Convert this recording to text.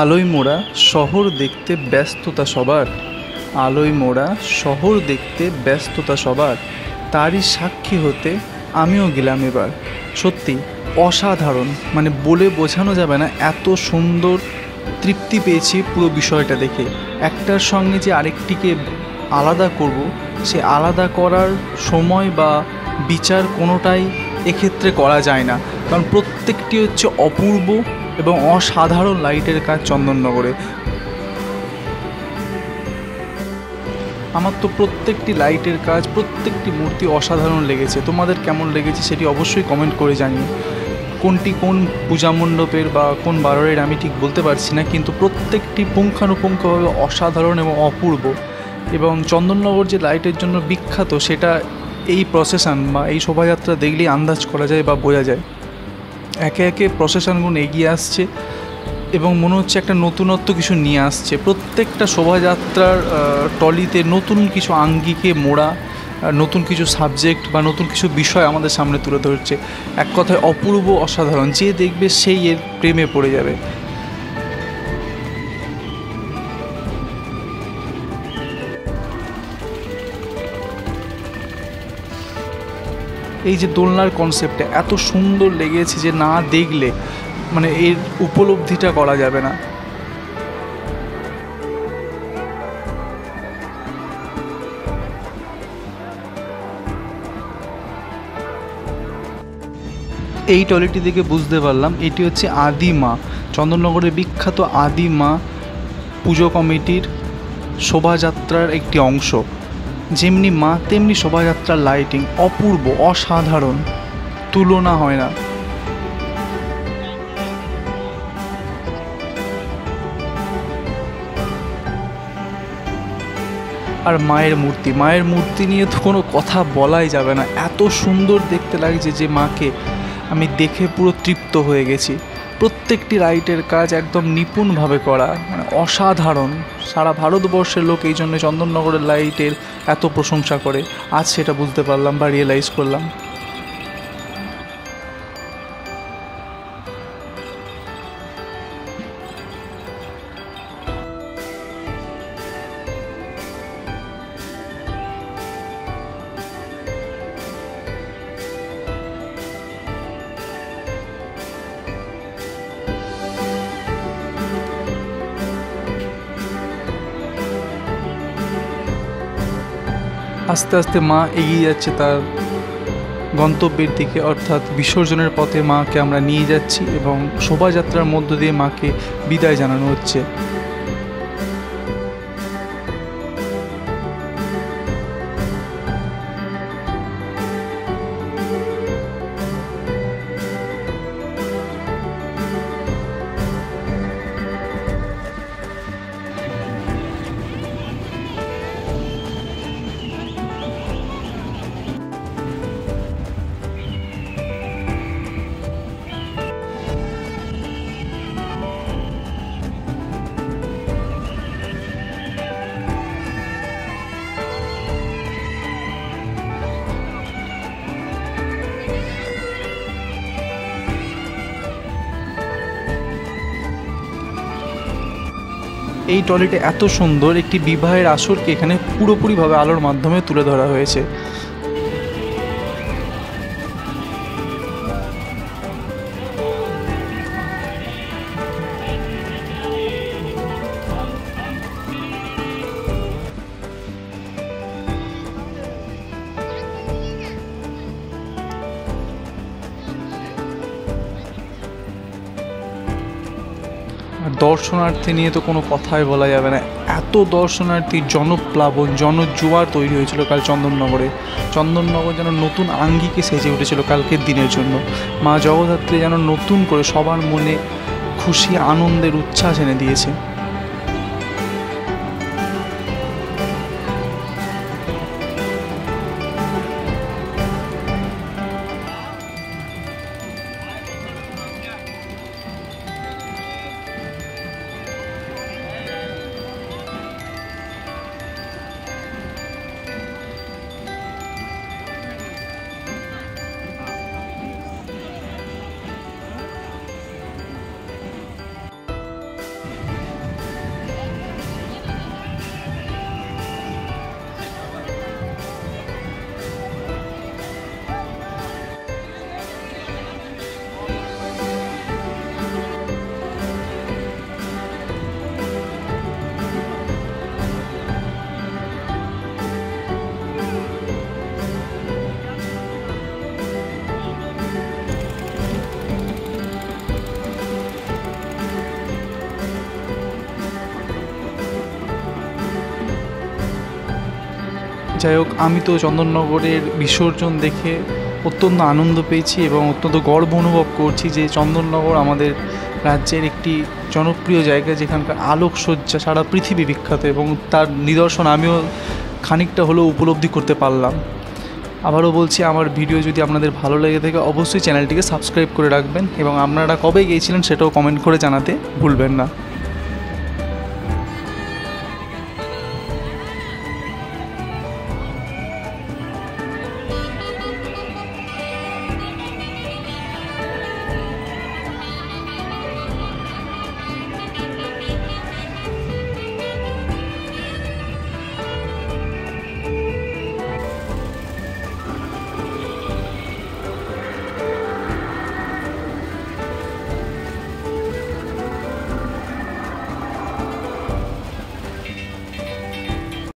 আলোয় মোড়া শহর দেখতে ব্যস্ততা সবার, আলোয় মোড়া শহর দেখতে ব্যস্ততা সবার, তারই সাক্ষী হতে আমিও গেলাম এবার। সত্যি অসাধারণ, মানে বলে বোঝানো যাবে না এত সুন্দর তৃপ্তি পেয়েছি পুরো বিষয়টা দেখে। একটার সঙ্গে যে আরেকটিকে আলাদা করব, সে আলাদা করার সময় বা বিচার কোনোটাই এক্ষেত্রে করা যায় না, কারণ প্রত্যেকটি হচ্ছে অপূর্ব এবং অসাধারণ লাইটের কাজ চন্দননগরে। আমার তো প্রত্যেকটি লাইটের কাজ, প্রত্যেকটি মূর্তি অসাধারণ লেগেছে। তোমাদের কেমন লেগেছে সেটি অবশ্যই কমেন্ট করে জানিও। কোনটি কোন পূজা মণ্ডপের বা কোন বারোয়ের আমি ঠিক বলতে পারছি না, কিন্তু প্রত্যেকটি পুঙ্খানুপুঙ্খভাবে অসাধারণ এবং অপূর্ব। এবং চন্দননগর যে লাইটের জন্য বিখ্যাত, সেটা এই প্রসেশন বা এই শোভাযাত্রা দেখলেই আন্দাজ করা যায় বা বোঝা যায়। একে একে প্রসেশনগুলো এগিয়ে আসছে এবং মনে হচ্ছে একটা নতুনত্ব কিছু নিয়ে আসছে। প্রত্যেকটা শোভাযাত্রার টলিতে নতুন কিছু আঙ্গিকে মোড়া, নতুন কিছু সাবজেক্ট বা নতুন কিছু বিষয় আমাদের সামনে তুলে ধরছে। এক কথায় অপূর্ব, অসাধারণ। যে দেখবে সেই এর প্রেমে পড়ে যাবে। এই যে দোলনার কনসেপ্টটা এত সুন্দর লেগেছে যে না দেখলে মানে এর উপলব্ধিটা করা যাবে না। এই টলিটি দেখে বুঝতে পারলাম এটি হচ্ছে আদি মা, চন্দননগরের বিখ্যাত আদি মা পুজো কমিটির শোভাযাত্রার একটি অংশ। যেমনি মা তেমনি শোভাযাত্রার লাইটিং অপূর্ব, অসাধারণ, তুলনা হয় না। আর মায়ের মূর্তি নিয়ে তো কোনো কথা বলাই যাবে না। এত সুন্দর দেখতে লাগছে যে মাকে আমি দেখে পুরো তৃপ্ত হয়ে গেছি। প্রত্যেকটি লাইটের কাজ একদম নিপুণভাবে করা, মানে অসাধারণ। সারা ভারতবর্ষের লোক এই জন্য চন্দননগরের লাইটের এত প্রশংসা করে। আজ সেটা বুঝতে পারলাম বা রিয়েলাইজ করলাম। আস্তে আস্তে মা এগিয়ে যাচ্ছে তার গন্তব্যের দিকে, অর্থাৎ বিসর্জনের পথে মাকে আমরা নিয়ে যাচ্ছি এবং শোভাযাত্রার মধ্য দিয়ে মাকে বিদায় জানানো হচ্ছে। এই টলিটা এত সুন্দর, একটি বিবাহের আসরকে এখানে পুরোপুরিভাবে আলোর মাধ্যমে তুলে ধরা হয়েছে। আর দর্শনার্থী নিয়ে তো কোনো কথাই বলা যাবে না। এত দর্শনার্থী, জনপ্লাবন, জনজোয়ার তৈরি হয়েছিল কাল চন্দননগরে। চন্দননগর যেন নতুন আঙ্গিকে সেজে উঠেছিল কালকের দিনের জন্য। মা জগদ্ধাত্রী যেন নতুন করে সবার মনে খুশি, আনন্দের উচ্ছ্বাস এনে দিয়েছে। যাই হোক, আমি তো চন্দননগরের বিসর্জন দেখে অত্যন্ত আনন্দ পেয়েছি এবং অত্যন্ত গর্ব অনুভব করছি যে চন্দননগর আমাদের রাজ্যের একটি জনপ্রিয় জায়গা, যেখানকার আলোকসজ্জা সারা পৃথিবী বিখ্যাত, এবং তার নিদর্শন আমিও খানিকটা হলেও উপলব্ধি করতে পারলাম। আবারও বলছি, আমার ভিডিও যদি আপনাদের ভালো লেগে থাকে অবশ্যই চ্যানেলটিকে সাবস্ক্রাইব করে রাখবেন, এবং আপনারা কবে গিয়েছিলেন সেটাও কমেন্ট করে জানাতে ভুলবেন না।